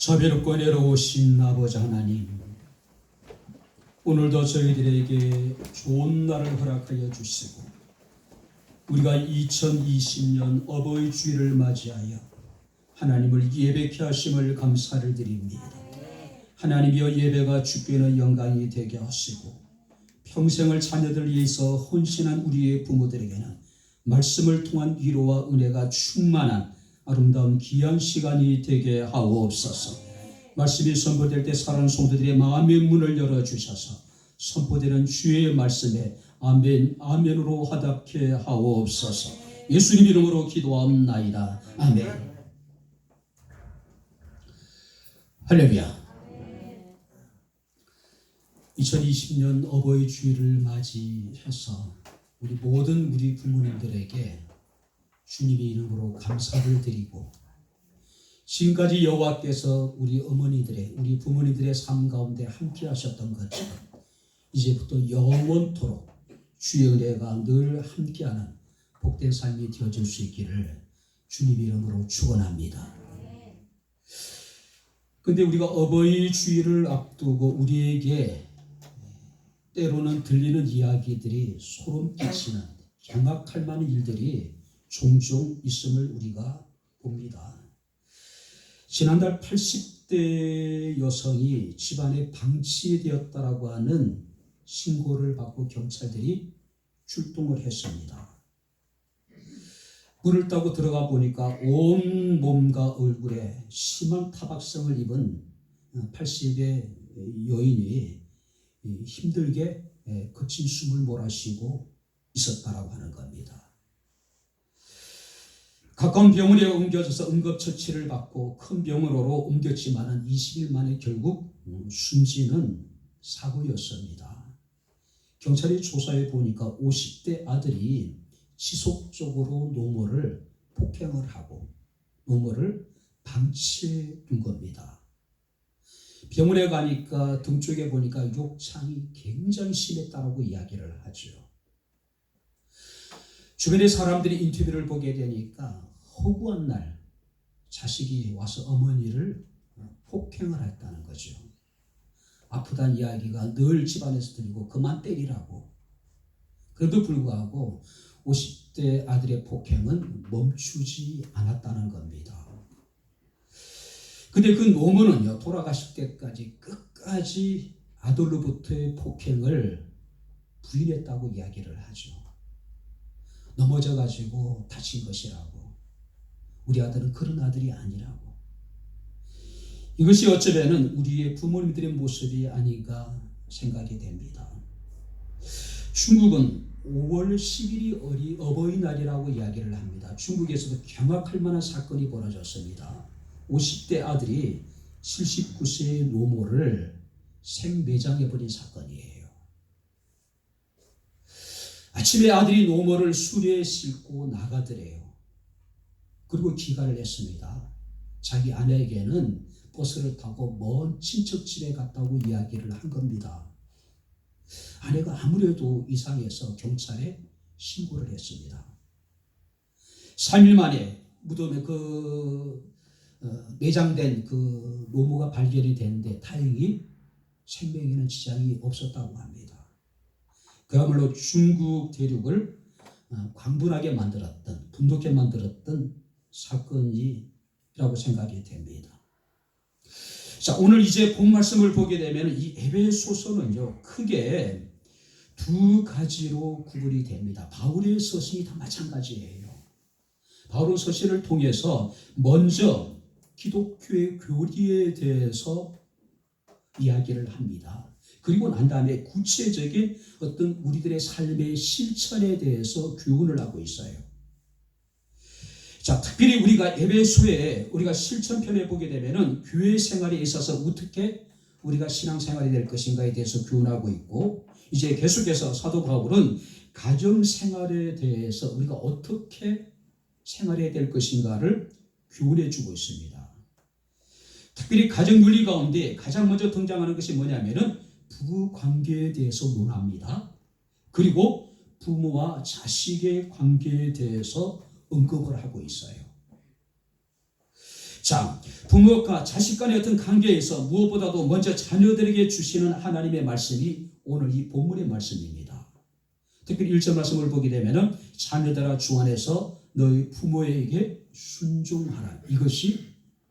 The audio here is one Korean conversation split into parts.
자비롭고 은혜로우신 아버지 하나님, 오늘도 저희들에게 좋은 날을 허락하여 주시고 우리가 2020년 어버이 주일을 맞이하여 하나님을 예배케 하심을 감사를 드립니다. 하나님이여, 예배가 주께는 영광이 되게 하시고 평생을 자녀들 위해서 헌신한 우리의 부모들에게는 말씀을 통한 위로와 은혜가 충만한 아름다운 귀한 시간이 되게 하옵소서. 말씀이 선포될 때 사랑하는 성도들의 마음의 문을 열어주셔서 선포되는 주의 말씀에 아멘, 아멘으로 화답케 하옵소서. 예수님 이름으로 기도하옵나이다. 아멘. 할렐루야. 2020년 어버이 주일을 맞이해서 우리 부모님들에게 주님의 이름으로 감사를 드리고, 지금까지 여호와께서 우리 어머니들의, 우리 부모님들의 삶 가운데 함께 하셨던 것처럼 이제부터 영원토록 주의 은혜가 늘 함께하는 복된 삶이 되어질 수 있기를 주님의 이름으로 축원합니다. 근데 우리가 어버이 주일을 앞두고 우리에게 때로는 들리는 이야기들이 소름 끼치는 경악할 만한 일들이 종종 있음을 우리가 봅니다. 지난달 80대 여성이 집안에 방치되었다라고 하는 신고를 받고 경찰들이 출동을 했습니다. 문을 따고 들어가 보니까 온 몸과 얼굴에 심한 타박상을 입은 80의 여인이 힘들게 거친 숨을 몰아쉬고 있었다라고 하는 겁니다. 가까운 병원에 옮겨져서 응급처치를 받고 큰 병원으로 옮겼지만 20일 만에 결국 숨지는 사고였습니다. 경찰이 조사해 보니까 50대 아들이 지속적으로 노모를 폭행을 하고 노모를 방치해 둔 겁니다. 병원에 가니까 등 쪽에 보니까 욕창이 굉장히 심했다고 이야기를 하죠. 주변의 사람들이 인터뷰를 보게 되니까 허구한 날 자식이 와서 어머니를 폭행을 했다는 거죠. 아프다는 이야기가 늘 집안에서 들리고 그만 때리라고. 그래도 불구하고 50대 아들의 폭행은 멈추지 않았다는 겁니다. 근데 그 노모는요, 돌아가실 때까지 끝까지 아들로부터의 폭행을 부인했다고 이야기를 하죠. 넘어져가지고 다친 것이라고. 우리 아들은 그런 아들이 아니라고. 이것이 어쩌면은 우리의 부모님들의 모습이 아닌가 생각이 됩니다. 중국은 5월 10일이 어버이날이라고 이야기를 합니다. 중국에서도 경악할 만한 사건이 벌어졌습니다. 50대 아들이 79세의 노모를 생매장해버린 사건이에요. 아침에 아들이 노모를 수레에 싣고 나가더래요. 그리고 귀가를 했습니다. 자기 아내에게는 버스를 타고 먼 친척 집에 갔다고 이야기를 한 겁니다. 아내가 아무래도 이상해서 경찰에 신고를 했습니다. 3일 만에 무덤에 매장된 그 노모가 발견이 됐는데 다행히 생명에는 지장이 없었다고 합니다. 그야말로 중국 대륙을 광분하게 만들었던, 분노케 만들었던 사건이라고 생각이 됩니다. 자, 오늘 이제 본 말씀을 보게 되면 이 에베소서는요, 크게 두 가지로 구분이 됩니다. 바울의 서신이 다 마찬가지예요. 바울의 서신을 통해서 먼저 기독교의 교리에 대해서 이야기를 합니다. 그리고 난 다음에 구체적인 어떤 우리들의 삶의 실천에 대해서 교훈을 하고 있어요. 자, 특별히 우리가 에베소에 우리가 실천편에 보게 되면은 교회 생활에 있어서 어떻게 우리가 신앙생활이 될 것인가에 대해서 교훈하고 있고, 이제 계속해서 사도 바울은 가정 생활에 대해서 우리가 어떻게 생활해야 될 것인가를 교훈해 주고 있습니다. 특별히 가정 윤리 가운데 가장 먼저 등장하는 것이 뭐냐면은 부부 관계에 대해서 논합니다. 그리고 부모와 자식의 관계에 대해서 언급을 하고 있어요. 자, 부모가 자식 간의 어떤 관계에서 무엇보다도 먼저 자녀들에게 주시는 하나님의 말씀이 오늘 이 본문의 말씀입니다. 특별히 1절 말씀을 보게 되면은 자녀들아 주 안에서 너희 부모에게 순종하라. 이것이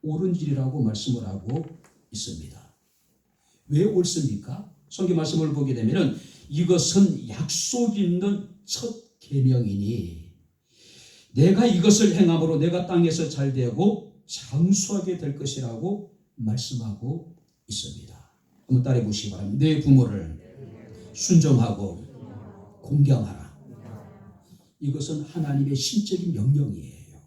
옳은 일이라고 말씀을 하고 있습니다. 왜 옳습니까? 성경 말씀을 보게 되면은 이것은 약속 있는 첫 계명이니 내가 이것을 행함으로 내가 땅에서 잘 되고 장수하게 될 것이라고 말씀하고 있습니다. 한번 따라해 보시기 바랍니다. 내 부모를 순종하고 공경하라. 이것은 하나님의 신적인 명령이에요.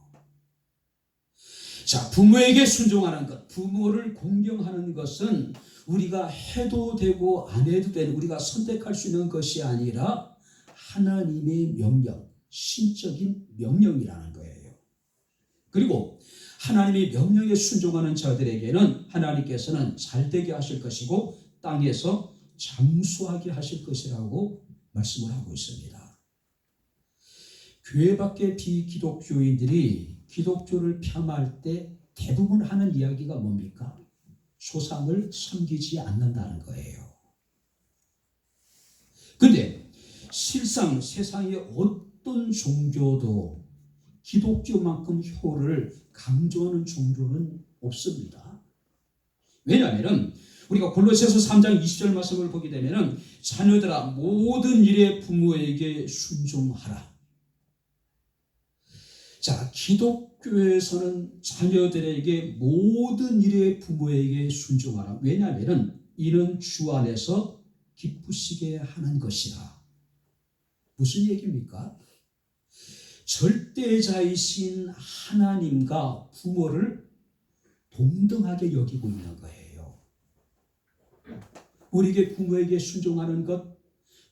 자, 부모에게 순종하는 것, 부모를 공경하는 것은 우리가 해도 되고 안 해도 되는, 우리가 선택할 수 있는 것이 아니라 하나님의 명령, 신적인 명령이라는 거예요. 그리고 하나님의 명령에 순종하는 자들에게는 하나님께서는 잘되게 하실 것이고 땅에서 장수하게 하실 것이라고 말씀을 하고 있습니다. 교회 밖의 비기독교인들이 기독교를 폄하할 때 대부분 하는 이야기가 뭡니까? 조상을 섬기지 않는다는 거예요. 그런데 실상 세상의 어떤 종교도 기독교만큼 효를 강조하는 종교는 없습니다. 왜냐하면 우리가 골로새서 3장 20절 말씀을 보게 되면 자녀들아 모든 일에 부모에게 순종하라. 자, 기독교에서는 자녀들에게 모든 일에 부모에게 순종하라. 왜냐하면 이는 주 안에서 기쁘시게 하는 것이라. 무슨 얘기입니까? 절대자이신 하나님과 부모를 동등하게 여기고 있는 거예요. 우리에게 부모에게 순종하는 것,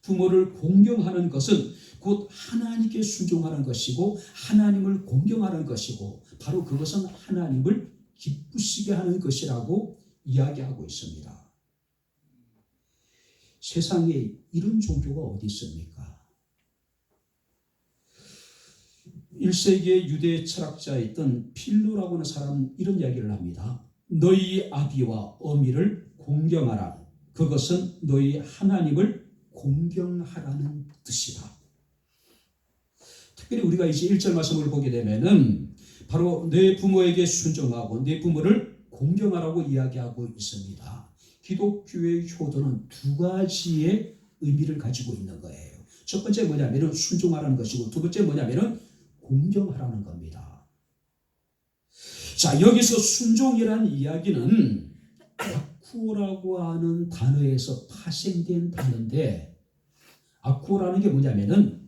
부모를 공경하는 것은 곧 하나님께 순종하는 것이고 하나님을 공경하는 것이고 바로 그것은 하나님을 기쁘시게 하는 것이라고 이야기하고 있습니다. 세상에 이런 종교가 어디 있습니까? 1세기의 유대 철학자였던 필로라고 하는 사람은 이런 이야기를 합니다. 너희 아비와 어미를 공경하라. 그것은 너희 하나님을 공경하라는 뜻이다. 특별히 우리가 이제 1절 말씀을 보게 되면은 바로 내 부모에게 순종하고 내 부모를 공경하라고 이야기하고 있습니다. 기독교의 효도는 두 가지의 의미를 가지고 있는 거예요. 첫 번째 뭐냐면은 순종하라는 것이고 두 번째 뭐냐면은 공경하라는 겁니다. 자, 여기서 순종이라는 이야기는 아쿠오라고 하는 단어에서 파생된 단어인데 아쿠오라는 게 뭐냐면은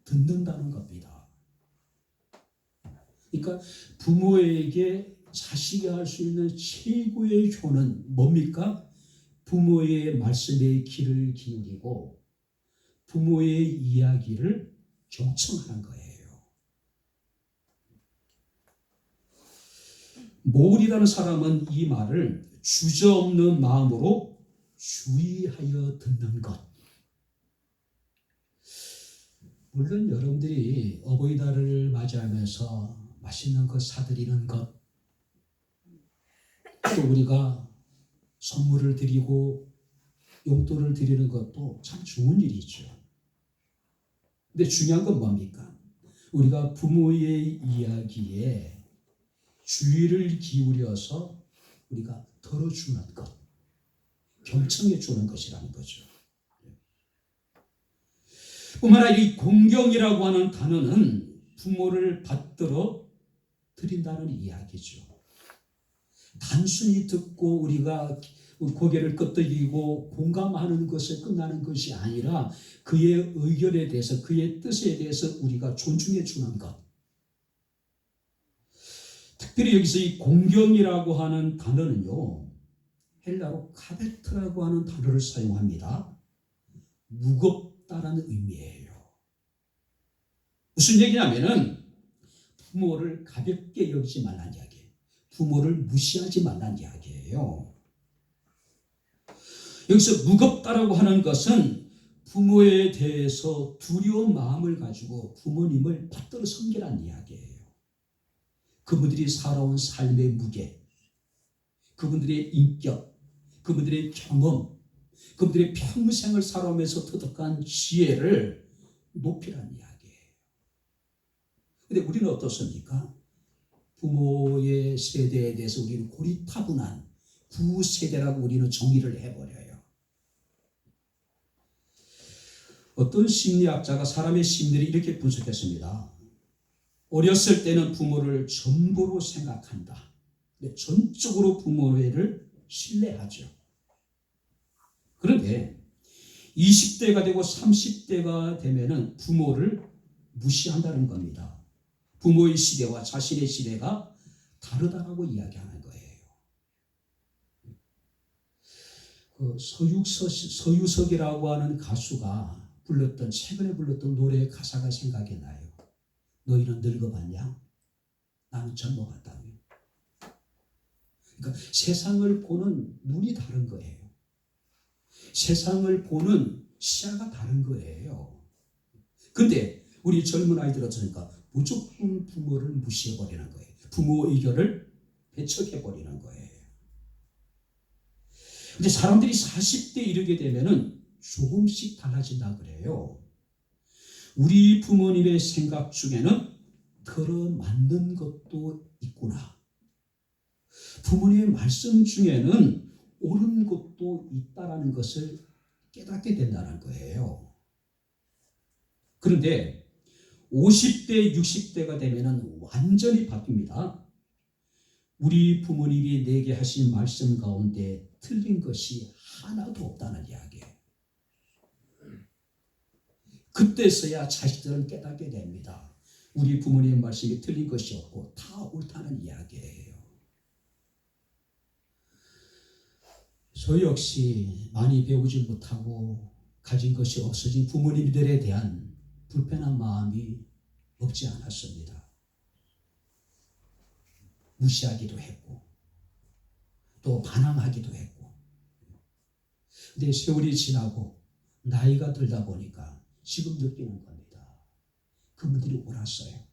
듣는다는 겁니다. 그러니까 부모에게 자식이 할 수 있는 최고의 효는 뭡니까? 부모의 말씀에 귀를 기울이고 부모의 이야기를 경청하는 거예요. 모울이라는 사람은 이 말을 주저없는 마음으로 주의하여 듣는 것. 물론 여러분들이 어버이날을 맞이하면서 맛있는 것 사드리는 것, 또 우리가 선물을 드리고 용돈을 드리는 것도 참 좋은 일이죠. 근데 중요한 건 뭡니까? 우리가 부모의 이야기에 주의를 기울여서 우리가 들어주는 것, 경청해 주는 것이라는 거죠. 뿐만 아니라 이 공경이라고 하는 단어는 부모를 받들어 드린다는 이야기죠. 단순히 듣고 우리가 고개를 끄덕이고 공감하는 것에 끝나는 것이 아니라 그의 의견에 대해서 그의 뜻에 대해서 우리가 존중해 주는 것. 특별히 여기서 이 공경이라고 하는 단어는요, 헬라로 카베트라고 하는 단어를 사용합니다. 무겁다라는 의미예요. 무슨 얘기냐면은 부모를 가볍게 여기지 말라는 이야기예요. 부모를 무시하지 말라는 이야기예요. 여기서 무겁다라고 하는 것은 부모에 대해서 두려운 마음을 가지고 부모님을 받들어 섬기라는 이야기예요. 그분들이 살아온 삶의 무게, 그분들의 인격, 그분들의 경험, 그분들의 평생을 살아오면서 터득한 지혜를 높이라는 이야기예요. 근데 우리는 어떻습니까? 부모의 세대에 대해서 우리는 고리타분한 구세대라고 우리는 정의를 해버려요. 어떤 심리학자가 사람의 심리를 이렇게 분석했습니다. 어렸을 때는 부모를 전부로 생각한다. 전적으로 부모를 신뢰하죠. 그런데 20대가 되고 30대가 되면은 부모를 무시한다는 겁니다. 부모의 시대와 자신의 시대가 다르다라고 이야기하는 거예요. 서유석이라고 하는 가수가 최근에 불렀던 노래의 가사가 생각이 나요. 너희는 늙어봤냐? 나는 젊어봤다며. 그러니까 세상을 보는 눈이 다른 거예요. 세상을 보는 시야가 다른 거예요. 근데 우리 젊은 아이들 어쩌니까 무조건 부모를 무시해버리는 거예요. 부모 의견을 배척해버리는 거예요. 근데 사람들이 40대 이르게 되면은 조금씩 달라진다 그래요. 우리 부모님의 생각 중에는 들어맞는 것도 있구나. 부모님의 말씀 중에는 옳은 것도 있다라는 것을 깨닫게 된다는 거예요. 그런데 50대, 60대가 되면은 완전히 바뀝니다. 우리 부모님이 내게 하신 말씀 가운데 틀린 것이 하나도 없다는 이야기예요. 그때서야 자식들은 깨닫게 됩니다. 우리 부모님의 말씀이 틀린 것이 없고 다 옳다는 이야기예요. 저 역시 많이 배우지 못하고 가진 것이 없어진 부모님들에 대한 불편한 마음이 없지 않았습니다. 무시하기도 했고 또 반항하기도 했고. 근데 세월이 지나고 나이가 들다 보니까 지금 느끼는 겁니다. 그분들이 옳았어요.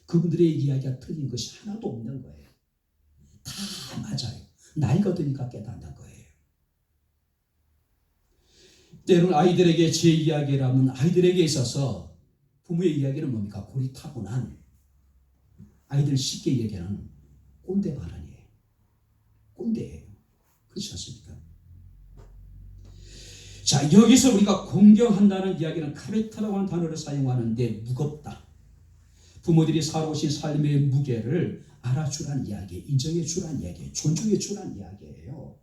그분들의 이야기가 틀린 것이 하나도 없는 거예요. 다 맞아요. 나이가 드니까 깨닫는 거예요. 때로는 아이들에게 제 이야기라면 아이들에게 있어서 부모의 이야기는 뭡니까? 고리타분한, 아이들 쉽게 얘기하는 꼰대 발언이에요. 꼰대예요. 그렇지 않습니까? 자, 여기서 우리가 공경한다는 이야기는 카레타라고 하는 단어를 사용하는데 무겁다. 부모들이 살아오신 삶의 무게를 알아주라는 이야기, 인정해주라는 이야기, 존중해주라는 이야기예요.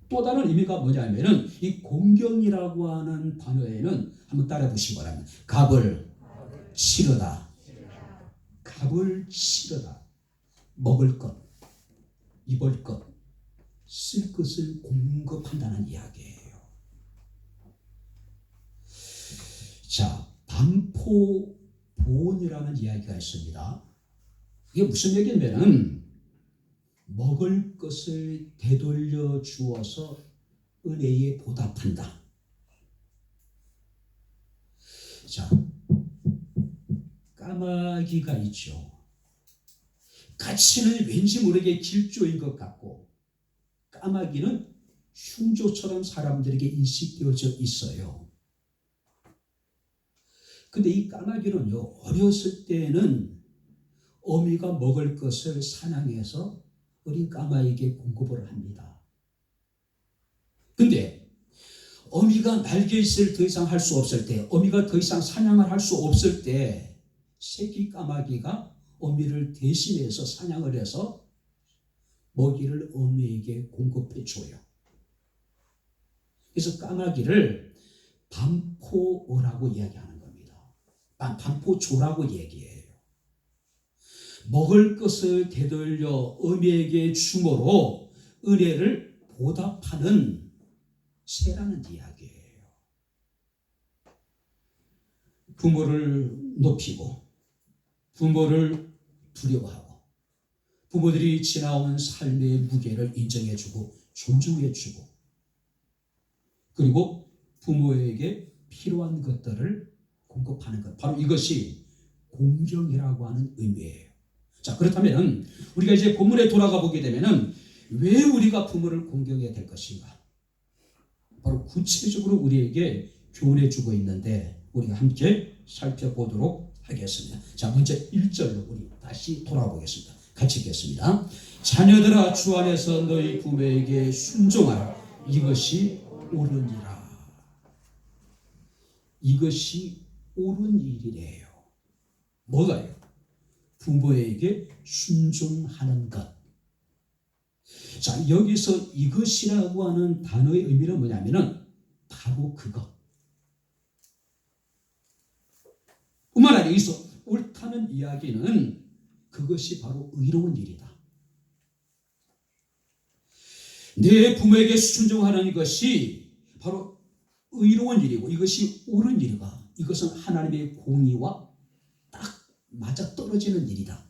또 다른 의미가 뭐냐면은 이 공경이라고 하는 단어에는 한번 따라 보시기 바랍니다. 값을 치르다. 값을 치르다. 먹을 것, 입을 것, 쓸 것을 공급한다는 이야기예요. 자, 반포보온이라는 이야기가 있습니다. 이게 무슨 얘기냐면은 먹을 것을 되돌려 주어서 은혜에 보답한다. 자, 까마귀가 있죠. 가치는 왠지 모르게 길조인 것 같고 까마귀는 흉조처럼 사람들에게 인식되어져 있어요. 근데 이 까마귀는요, 어렸을 때는 어미가 먹을 것을 사냥해서 어린 까마귀에게 공급을 합니다. 근데 어미가 날갯짓을 더 이상 할 수 없을 때, 어미가 더 이상 사냥을 할 수 없을 때 새끼 까마귀가 어미를 대신해서 사냥을 해서 먹이를 어미에게 공급해 줘요. 그래서 까마귀를 반포어라고 이야기하는 겁니다. 반포조라고 얘기해요. 먹을 것을 되돌려 어미에게 줌으로 은혜를 보답하는 새라는 이야기예요. 부모를 높이고 부모를 두려워하고 부모들이 지나온 삶의 무게를 인정해주고 존중해주고 그리고 부모에게 필요한 것들을 공급하는 것, 바로 이것이 공경이라고 하는 의미예요. 자, 그렇다면 우리가 이제 본문에 돌아가 보게 되면은 왜 우리가 부모를 공경해야 될 것인가? 바로 구체적으로 우리에게 교훈해 주고 있는데 우리가 함께 살펴보도록 하겠습니다. 자, 먼저 1절로 우리 다시 돌아보겠습니다. 같이 읽겠습니다. 자녀들아, 주 안에서 너희 부모에게 순종하라. 이것이 옳으니라. 이것이 옳은 일이래요. 뭐가요? 부모에게 순종하는 것. 자, 여기서 이것이라고 하는 단어의 의미는 뭐냐면은 바로 그것. 뿐만 아니라 여기서 옳다는 이야기는 그것이 바로 의로운 일이다. 내 부모에게 순종하는 것이 바로 의로운 일이고 이것이 옳은 일이다. 이것은 하나님의 공의와 딱 맞아떨어지는 일이다.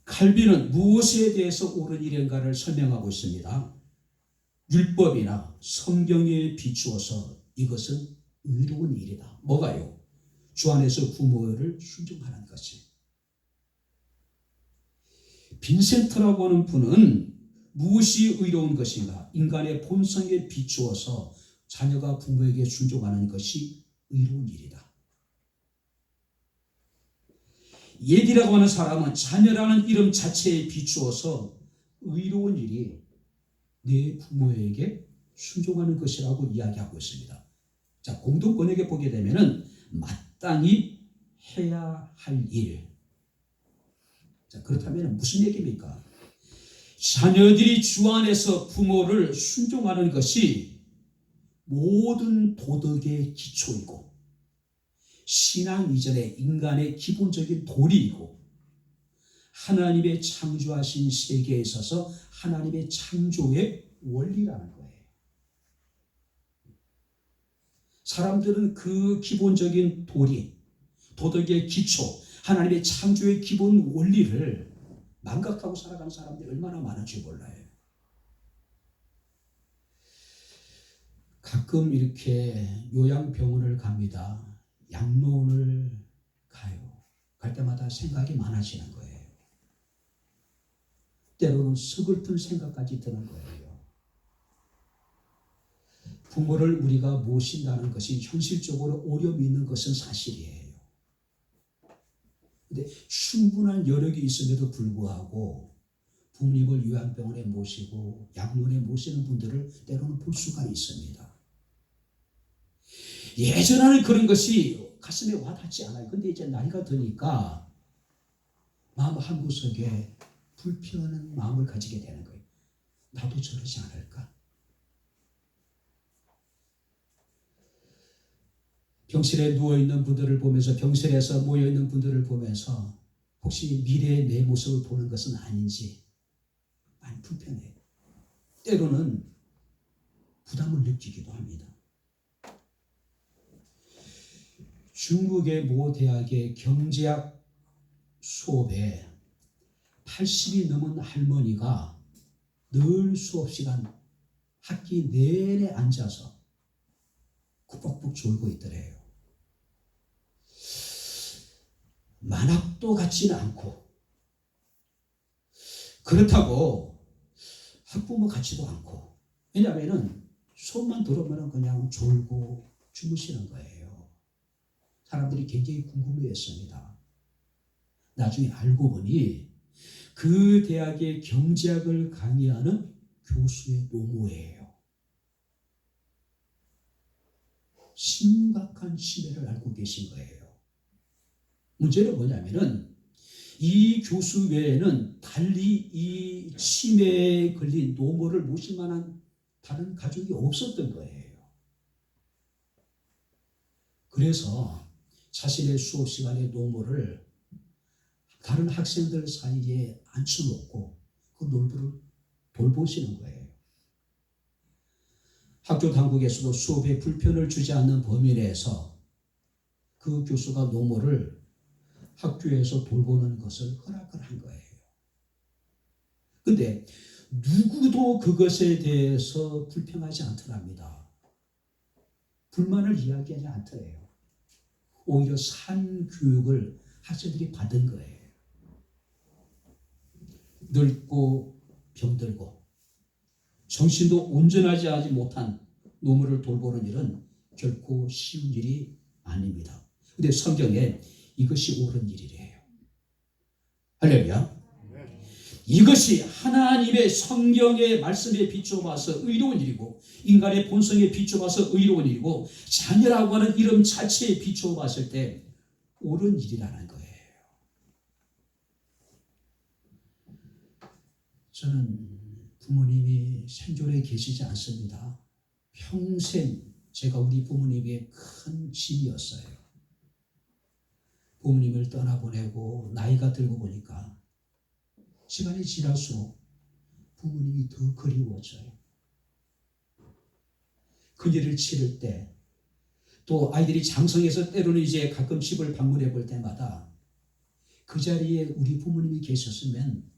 칼빈은 무엇에 대해서 옳은 일인가를 설명하고 있습니다. 율법이나 성경에 비추어서 이것은 의로운 일이다. 뭐가요? 주 안에서 부모를 순종하는 것이. 빈센트라고 하는 분은 무엇이 의로운 것인가? 인간의 본성에 비추어서 자녀가 부모에게 순종하는 것이 의로운 일이다. 예디라고 하는 사람은 자녀라는 이름 자체에 비추어서 의로운 일이 내 부모에게 순종하는 것이라고 이야기하고 있습니다. 자, 공동번역에 보게 되면은 마땅히 해야 할 일. 자, 그렇다면 무슨 얘기입니까? 자녀들이 주 안에서 부모를 순종하는 것이 모든 도덕의 기초이고 신앙 이전의 인간의 기본적인 도리이고 하나님의 창조하신 세계에 있어서 하나님의 창조의 원리라는 거예요. 사람들은 그 기본적인 도리, 도덕의 기초, 하나님의 창조의 기본 원리를 망각하고 살아가는 사람들이 얼마나 많은지 몰라요. 가끔 이렇게 요양병원을 갑니다. 양로원을 가요. 갈 때마다 생각이 많아지는 거예요. 때로는 서글픈 생각까지 드는 거예요. 부모를 우리가 모신다는 것이 현실적으로 어려움이 있는 것은 사실이에요. 근데 충분한 여력이 있음에도 불구하고 부모님을 요양병원에 모시고 양로원에 모시는 분들을 때로는 볼 수가 있습니다. 예전에는 그런 것이 가슴에 와닿지 않아요. 근데 이제 나이가 드니까 마음 한구석에 불편한 마음을 가지게 되는 거예요. 나도 저러지 않을까? 병실에 누워있는 분들을 보면서 병실에서 모여있는 분들을 보면서 혹시 미래의 내 모습을 보는 것은 아닌지 많이 불편해요. 때로는 부담을 느끼기도 합니다. 중국의 모 대학의 경제학 수업에 80이 넘은 할머니가 늘 수업 시간 학기 내내 앉아서 꾸벅꾸벅 졸고 있더래요. 만학도 같지는 않고 그렇다고 학부모 같지도 않고 왜냐하면 수업만 들으면 그냥 졸고 주무시는 거예요. 사람들이 굉장히 궁금해했습니다. 나중에 알고 보니 그 대학의 경제학을 강의하는 교수의 노모예요. 심각한 치매를 앓고 계신 거예요. 문제는 뭐냐면은 이 교수 외에는 달리 이 치매에 걸린 노모를 모실 만한 다른 가족이 없었던 거예요. 그래서 자신의 수업 시간에 노모를 다른 학생들 사이에 앉혀놓고 그 노모를 돌보시는 거예요. 학교 당국에서도 수업에 불편을 주지 않는 범위 내에서 그 교수가 노모를 학교에서 돌보는 것을 허락을 한 거예요. 근데 누구도 그것에 대해서 불평하지 않더랍니다. 불만을 이야기하지 않더래요. 오히려 산 교육을 학생들이 받은 거예요. 늙고 병들고 정신도 온전하지 하지 못한 노모를 돌보는 일은 결코 쉬운 일이 아닙니다. 근데 성경에 이것이 옳은 일이래요. 할렐루야. 이것이 하나님의 성경의 말씀에 비춰봐서 의로운 일이고 인간의 본성에 비춰봐서 의로운 일이고 자녀라고 하는 이름 자체에 비춰봤을 때 옳은 일이라는 거예요. 저는 부모님이 생존에 계시지 않습니다. 평생 제가 우리 부모님의 큰 짐이었어요. 부모님을 떠나보내고 나이가 들고 보니까 시간이 지날수록 부모님이 더 그리워져요. 그녀를 치를 때 또 아이들이 장성해서 때로는 이제 가끔 집을 방문해 볼 때마다 그 자리에 우리 부모님이 계셨으면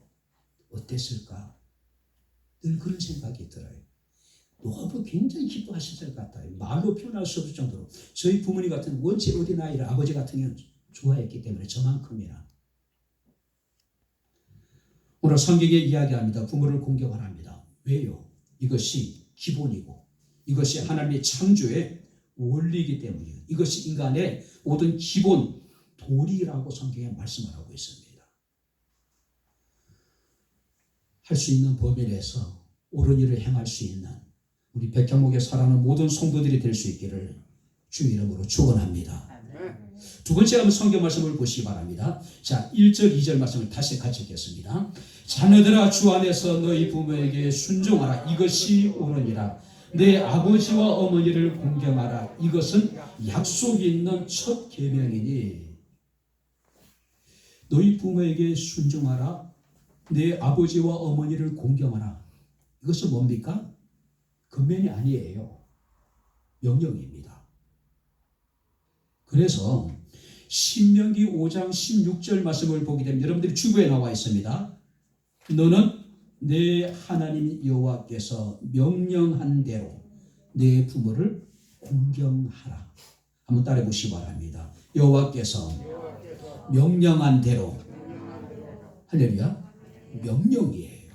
어땠을까? 늘 그런 생각이 들어요. 너무 굉장히 기뻐하실 것 같아요. 말로 표현할 수 없을 정도로. 저희 부모님 같은 원체 어린 아이를 아버지 같은 경우는 좋아했기 때문에 저만큼이나. 오늘 성경에 이야기합니다. 부모를 공경하랍니다. 왜요? 이것이 기본이고 이것이 하나님의 창조의 원리이기 때문이에요. 이것이 인간의 모든 기본 도리라고 성경에 말씀을 하고 있습니다. 할 수 있는 범위 내에서 옳은 일을 행할 수 있는 우리 백향목에 살아가는 모든 성도들이 될 수 있기를 주 이름으로 축원합니다. 두 번째 한번 성경 말씀을 보시기 바랍니다. 자, 1절 2절 말씀을 다시 같이 읽겠습니다. 자녀들아 주 안에서 너희 부모에게 순종하라. 이것이 옳으니라. 내 아버지와 어머니를 공경하라. 이것은 약속이 있는 첫 계명이니. 너희 부모에게 순종하라. 내 아버지와 어머니를 공경하라. 이것은 뭡니까? 금면이 아니에요. 명령입니다. 그래서 신명기 5장 16절 말씀을 보게 되면 여러분들이 주부에 나와 있습니다. 너는 내 하나님 여호와께서 명령한 대로 내 부모를 공경하라. 한번 따라해 보시기 바랍니다. 여호와께서 명령한 대로. 할렐루야. 명령이에요.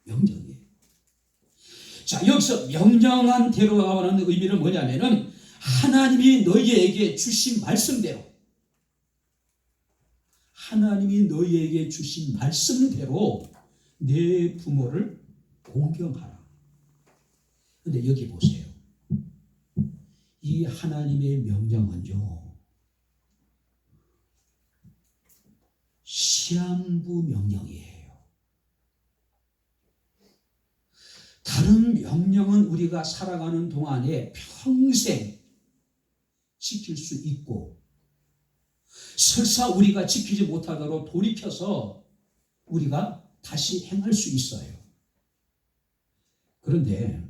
명령이에요. 자, 여기서 명령한 대로라고 하는 의미는 뭐냐면은 하나님이 너희에게 주신 말씀대로, 하나님이 너희에게 주신 말씀대로 내 부모를 공경하라. 그런데 여기 보세요. 이 하나님의 명령은요, 시한부 명령이에요. 다른 명령은 우리가 살아가는 동안에 평생 지킬 수 있고 설사 우리가 지키지 못하도록 돌이켜서 우리가 다시 행할 수 있어요. 그런데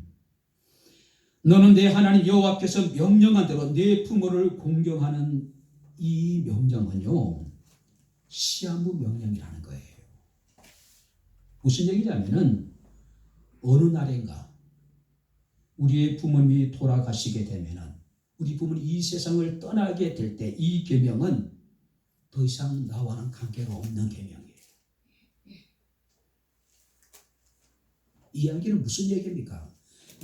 너는 내 하나님 여호와께서 명령한 대로 내 부모를 공경하는 이 명령은요, 시한부 명령이라는 거예요. 무슨 얘기냐면은 어느 날인가 우리의 부모님이 돌아가시게 되면은 우리 부모님이 이 세상을 떠나게 될 때 이 계명은 더 이상 나와는 관계가 없는 계명이에요. 이 이야기는 무슨 얘기입니까?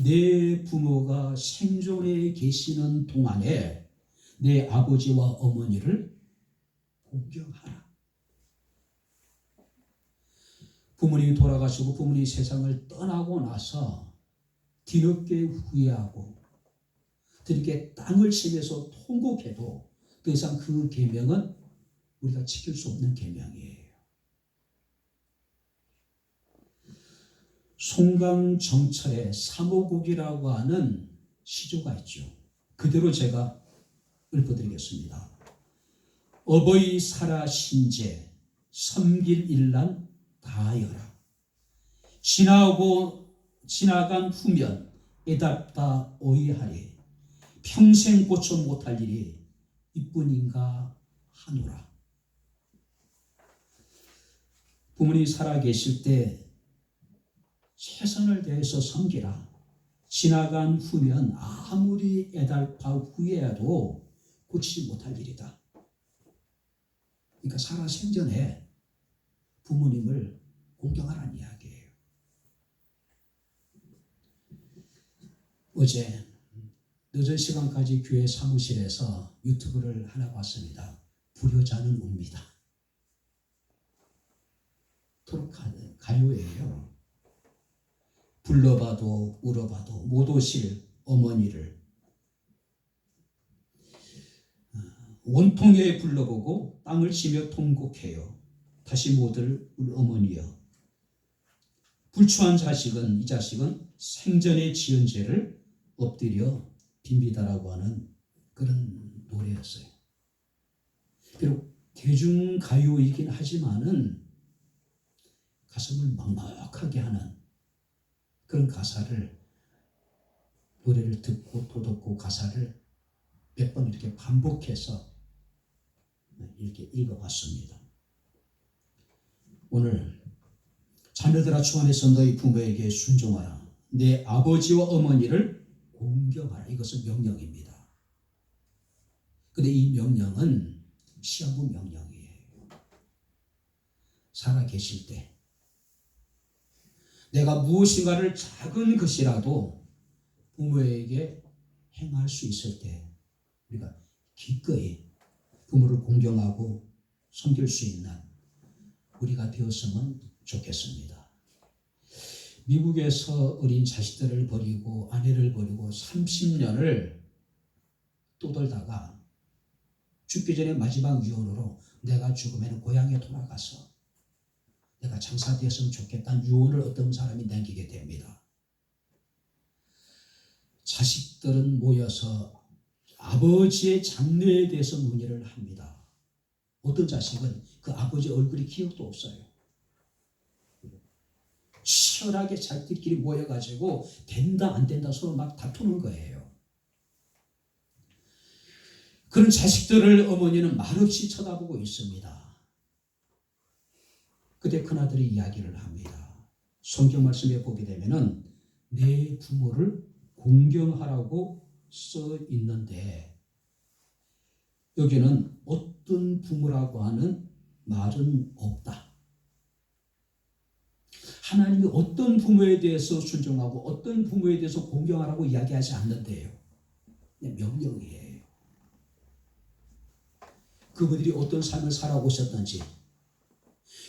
내 부모가 생존해 계시는 동안에 내 아버지와 어머니를 공경하라. 부모님이 돌아가시고 부모님이 세상을 떠나고 나서 뒤늦게 후회하고 뒤늦게 땅을 치면서 통곡해도 더 이상 그 계명은 우리가 지킬 수 없는 계명이에요. 송강정철의 사모곡이라고 하는 시조가 있죠. 그대로 제가 읊어드리겠습니다. 어버이 살아 신제 섬길 일난 다하여라. 지나간 후면 애답다 어이하리. 평생 고쳐 못할 일이 이뿐인가 하노라. 부모님이 살아계실 때 최선을 다해서 섬기라. 지나간 후면 아무리 애달파 후회해도 고치지 못할 일이다. 그러니까 살아생전에 부모님을 공경하라는 이야기예요. 어제 늦은 시간까지 교회 사무실에서 유튜브를 하나 봤습니다. 불효자는 웁니다. 토록 가요예요. 불러봐도 울어봐도 못 오실 어머니를 원통에 불러보고 땅을 치며 통곡해요. 다시 못 올 어머니여. 불추한 자식은, 이 자식은 생전에 지은 죄를 엎드려 빕니다라고 하는 그런 노래였어요. 비록 대중가요이긴 하지만은 가슴을 먹먹하게 하는 그런 가사를, 노래를 듣고 또 듣고 가사를 몇 번 이렇게 반복해서 이렇게 읽어봤습니다. 오늘 자녀들아 주 안에서 너희 부모에게 순종하라. 내 아버지와 어머니를 공경하라. 이것은 명령입니다. 그런데 이 명령은 시한부 명령이에요. 살아계실 때 내가 무엇인가를 작은 것이라도 부모에게 행할 수 있을 때 우리가 기꺼이 부모를 공경하고 섬길 수 있는 우리가 되었으면 좋겠습니다. 미국에서 어린 자식들을 버리고 아내를 버리고 30년을 떠돌다가 죽기 전에 마지막 유언으로 내가 죽으면 고향에 돌아가서 내가 장사되었으면 좋겠다는 유언을 어떤 사람이 남기게 됩니다. 자식들은 모여서 아버지의 장래에 대해서 논의를 합니다. 어떤 자식은 그 아버지 얼굴이 기억도 없어요. 치열하게 자식들끼리 모여가지고 된다 안 된다 서로 막 다투는 거예요. 그런 자식들을 어머니는 말없이 쳐다보고 있습니다. 그때 큰아들이 이야기를 합니다. 성경 말씀에 보게 되면은 내 부모를 공경하라고 써 있는데 여기는 어떤 부모라고 하는 말은 없다. 하나님이 어떤 부모에 대해서 순종하고 어떤 부모에 대해서 공경하라고 이야기하지 않는데요. 그냥 명령이에요. 그분들이 어떤 삶을 살아오셨던지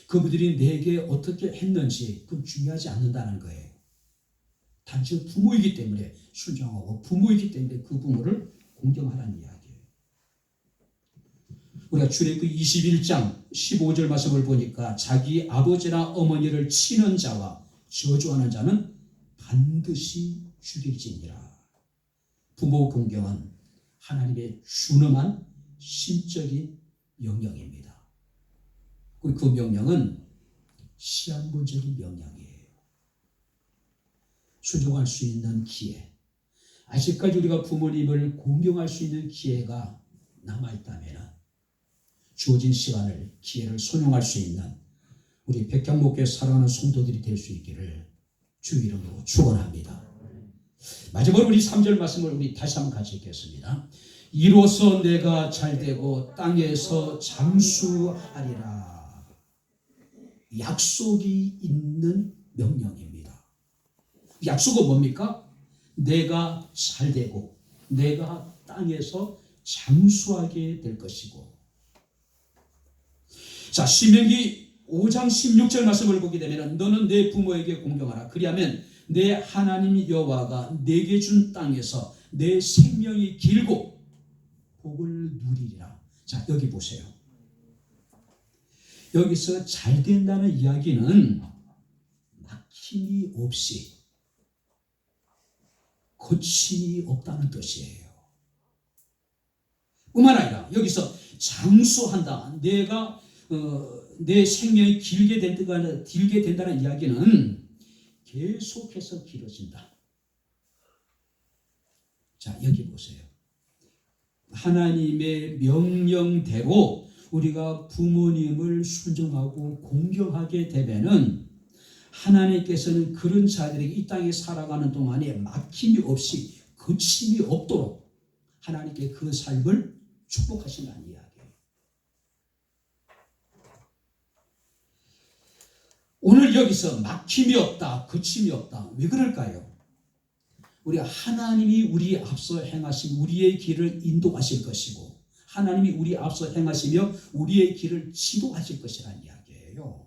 그분들이 내게 어떻게 했는지 그건 중요하지 않는다는 거예요. 단지 부모이기 때문에 순종하고 부모이기 때문에 그 부모를 공경하라는 이야기예요. 우리가 출애굽기 21장 15절 말씀을 보니까 자기 아버지나 어머니를 치는 자와 저주하는 자는 반드시 죽일지니라. 부모 공경은 하나님의 준엄한 신적인 명령입니다. 그 명령은 시한부적인 명령이에요. 순종할 수 있는 기회, 아직까지 우리가 부모님을 공경할 수 있는 기회가 남아있다면 주어진 시간을, 기회를 손용할 수 있는 우리 백향목교회 사랑하는 성도들이 될 수 있기를 주 이름으로 축원합니다. 마지막으로 우리 3절 말씀을 우리 다시 한번 같이 읽겠습니다. 이로써 내가 잘되고 땅에서 장수하리라. 약속이 있는 명령입니다. 약속은 뭡니까? 내가 잘되고 내가 땅에서 장수하게 될 것이고. 자, 신명기 5장 16절 말씀을 보게 되면 너는 내 부모에게 공경하라. 그리하면 내 하나님 여호와가 내게 준 땅에서 내 생명이 길고 복을 누리리라. 자, 여기 보세요. 여기서 잘 된다는 이야기는 막힘이 없이 거침이 없다는 뜻이에요. 뿐만 아니라 여기서 장수한다. 내가 내 생명이 길게 된다는 이야기는 계속해서 길어진다. 자, 여기 보세요. 하나님의 명령대로 우리가 부모님을 순종하고 공경하게 되면은 하나님께서는 그런 자들에게 이 땅에 살아가는 동안에 막힘이 없이 거침이 없도록 하나님께 그 삶을 축복하신다는 이야기예요. 오늘 여기서 막힘이 없다, 거침이 없다. 왜 그럴까요? 우리가 하나님이 우리 앞서 행하신 우리의 길을 인도하실 것이고 하나님이 우리 앞서 행하시며 우리의 길을 지도하실 것이라는 이야기예요.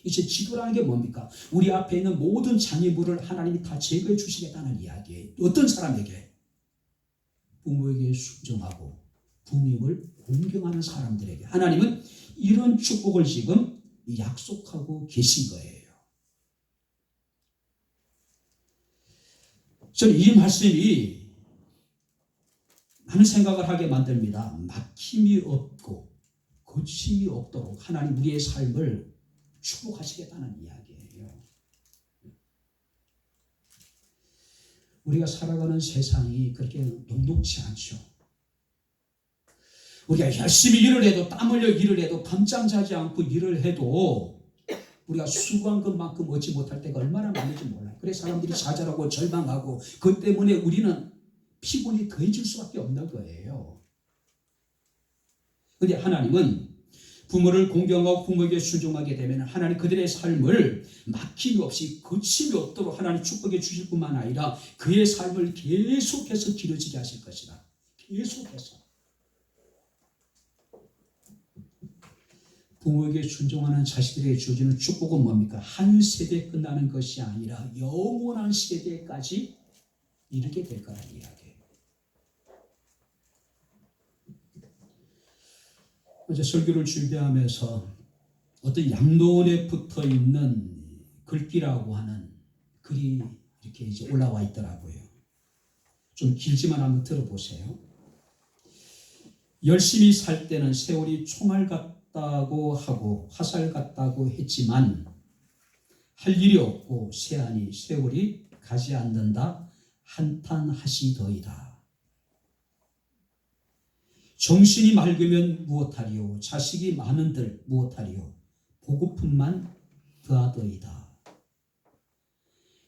이제 지도라는 게 뭡니까? 우리 앞에 있는 모든 장애물을 하나님이 다 제거해 주시겠다는 이야기예요. 어떤 사람에게? 부모에게 순종하고 부모님을 공경하는 사람들에게 하나님은 이런 축복을 지금 약속하고 계신 거예요. 저는 이 말씀이 많은 생각을 하게 만듭니다. 막힘이 없고 거침이 없도록 하나님 우리의 삶을 축복하시겠다는 이야기예요. 우리가 살아가는 세상이 그렇게 녹록지 않죠. 우리가 열심히 일을 해도 땀 흘려 일을 해도 밤잠 자지 않고 일을 해도 우리가 수고한 것만큼 얻지 못할 때가 얼마나 많은지 몰라요. 그래서 사람들이 좌절하고 절망하고 그것 때문에 우리는 피곤이 더해질 수밖에 없는 거예요. 그런데 하나님은 부모를 공경하고 부모에게 순종하게 되면 하나님 그들의 삶을 막힘이 없이 거침이 없도록 하나님 축복해 주실 뿐만 아니라 그의 삶을 계속해서 길어지게 하실 것이다. 계속해서. 부모에게 순종하는 자식들에게 주어지는 축복은 뭡니까? 한 세대 끝나는 것이 아니라 영원한 세대까지 이르게 될 거라는 이야기예요. 어제 설교를 준비하면서 어떤 양로원에 붙어 있는 글귀라고 하는 글이 이렇게 이제 올라와 있더라고요. 좀 길지만 한번 들어보세요. 열심히 살 때는 세월이 총알 같다고 하고 화살 같다고 했지만 할 일이 없고 세하니 세월이 가지 않는다 한탄하시더이다. 정신이 맑으면 무엇하리요? 자식이 많은들 무엇하리요? 보고품만 더하더이다.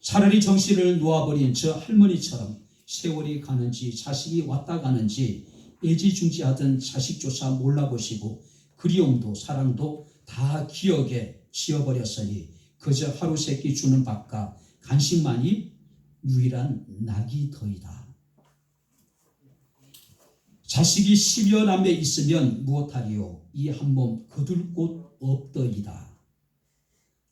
차라리 정신을 놓아버린 저 할머니처럼 세월이 가는지 자식이 왔다 가는지 애지중지하던 자식조차 몰라보시고 그리움도 사랑도 다 기억에 지어버렸으니 그저 하루 세끼 주는 밥과 간식만이 유일한 낙이더이다. 자식이 10여 남매 있으면 무엇하리요? 이 한 몸 거둘 곳 없더이다.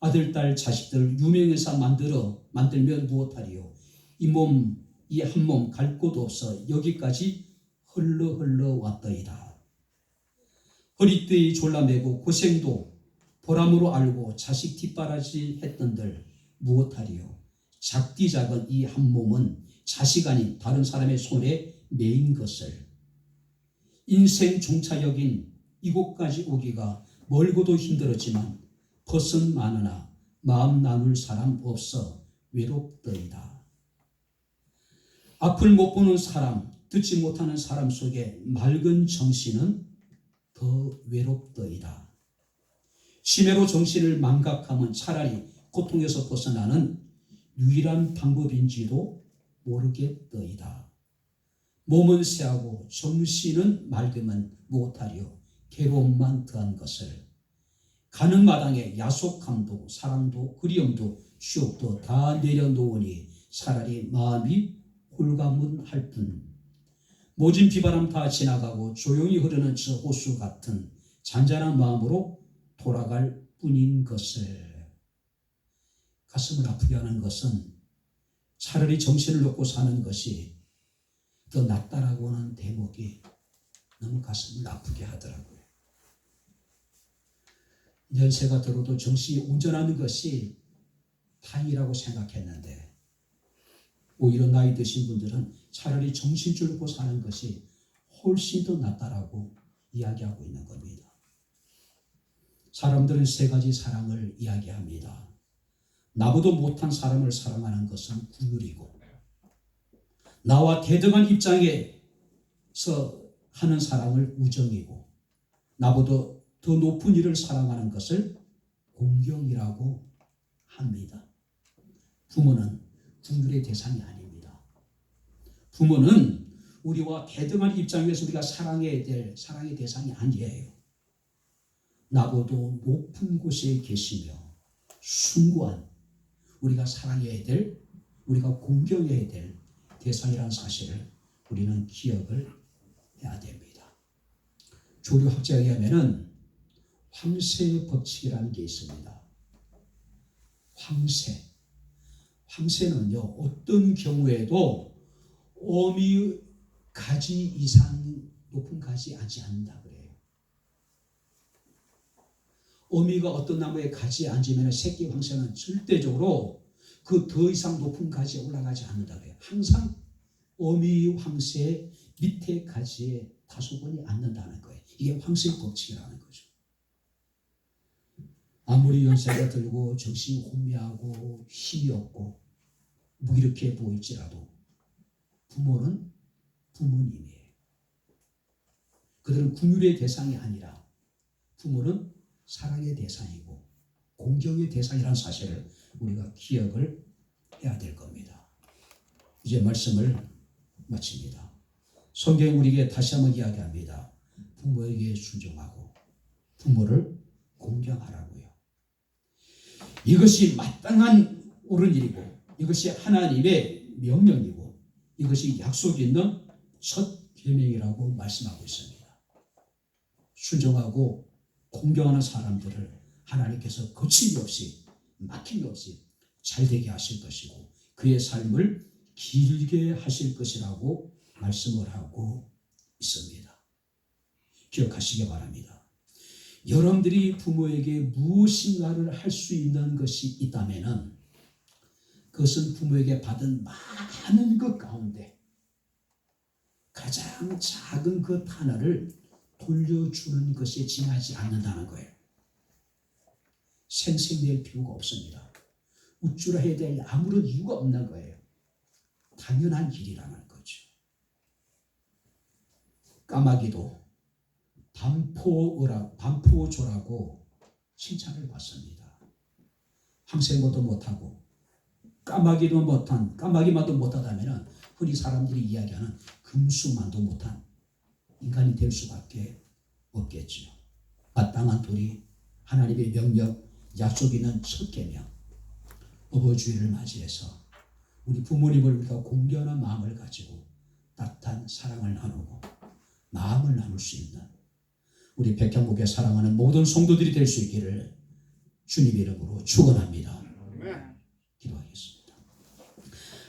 아들, 딸, 자식들 유명회사 만들면 무엇하리요? 이 한 몸 갈 곳 없어 여기까지 흘러 왔더이다. 허리띠 졸라매고 고생도 보람으로 알고 자식 뒷바라지 했던들 무엇하리요? 작디 작은 이 한 몸은 자식 아닌 다른 사람의 손에 매인 것을 인생 종차역인 이곳까지 오기가 멀고도 힘들었지만 벗은 많으나 마음 나눌 사람 없어 외롭더이다. 앞을 못 보는 사람, 듣지 못하는 사람 속에 맑은 정신은 더 외롭더이다. 치매로 정신을 망각하면 차라리 고통에서 벗어나는 유일한 방법인지도 모르겠더이다. 몸은 세하고 정신은 맑으면 무엇하리요? 괴로움만 더한 것을. 가는 마당에 야속함도 사랑도 그리움도 추억도 다 내려놓으니 차라리 마음이 홀가문할 뿐. 모진 비바람 다 지나가고 조용히 흐르는 저 호수 같은 잔잔한 마음으로 돌아갈 뿐인 것을. 가슴을 아프게 하는 것은 차라리 정신을 놓고 사는 것이 더 낫다라고 하는 대목이 너무 가슴을 아프게 하더라고요. 연세가 들어도 정신이 온전하는 것이 다행이라고 생각했는데 오히려 나이 드신 분들은 차라리 정신줄 놓고 사는 것이 훨씬 더 낫다라고 이야기하고 있는 겁니다. 사람들은 세 가지 사랑을 이야기합니다. 나보다 못한 사람을 사랑하는 것은 국률이고 나와 대등한 입장에서 하는 사랑을 우정이고 나보다 더 높은 일을 사랑하는 것을 공경이라고 합니다. 부모는 국률의 대상이 아닙니다. 부모는 우리와 대등한 입장에서 우리가 사랑해야 될 사랑의 대상이 아니에요. 나보다 높은 곳에 계시며 숭고한 우리가 사랑해야 될, 우리가 공경해야 될 대상이라는 사실을 우리는 기억을 해야 됩니다. 조류학자에 의하면 황새 법칙이라는 게 있습니다. 황새는요, 어떤 경우에도 어미 가지 이상 높은 가지 앉지 않는다 그래요. 어미가 어떤 나무에 가지에 앉으면 새끼 황새는 절대적으로 그 더 이상 높은 가지에 올라가지 않는다 그래요. 항상 어미 황새 밑에 가지에 다소곳이 앉는다는 거예요. 이게 황새 법칙이라는 거죠. 아무리 연세가 들고 정신이 혼미하고 힘이 없고 무기력해 보일지라도 부모는 부모님이에요. 그들은 긍휼의 대상이 아니라 부모는 사랑의 대상이고 공경의 대상이라는 사실을 우리가 기억을 해야 될 겁니다. 이제 말씀을 마칩니다. 성경이 우리에게 다시 한번 이야기합니다. 부모에게 순종하고 부모를 공경하라고요. 이것이 마땅한 옳은 일이고 이것이 하나님의 명령이고 이것이 약속이 있는 첫 계명이라고 말씀하고 있습니다. 순종하고 공경하는 사람들을 하나님께서 거침이 없이 막힘이 없이 잘되게 하실 것이고 그의 삶을 길게 하실 것이라고 말씀을 하고 있습니다. 기억하시기 바랍니다. 여러분들이 부모에게 무엇인가를 할 수 있는 것이 있다면 그것은 부모에게 받은 많은 것 가운데 가장 작은 것 하나를 돌려주는 것에 지나지 않는다는 거예요. 생색낼 필요가 없습니다. 우쭐해야 해야 될 아무런 이유가 없는 거예요. 당연한 일이라는 거죠. 까마귀도 반포조라고 칭찬을 받습니다. 황새모도 못하고 까마귀만도 못하다면 흔히 사람들이 이야기하는 금수만도 못한 인간이 될 수밖에 없겠죠. 마땅한 도리, 하나님의 명령, 약속 있는 첫 계명, 어버이주일을 맞이해서 우리 부모님을 우리가 공경하는 마음을 가지고 따뜻한 사랑을 나누고 마음을 나눌 수 있는 우리 백향목에 사랑하는 모든 성도들이 될 수 있기를 주님의 이름으로 축원합니다. 기도하겠습니다.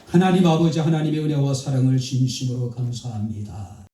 하나님 아버지, 하나님의 은혜와 사랑을 진심으로 감사합니다.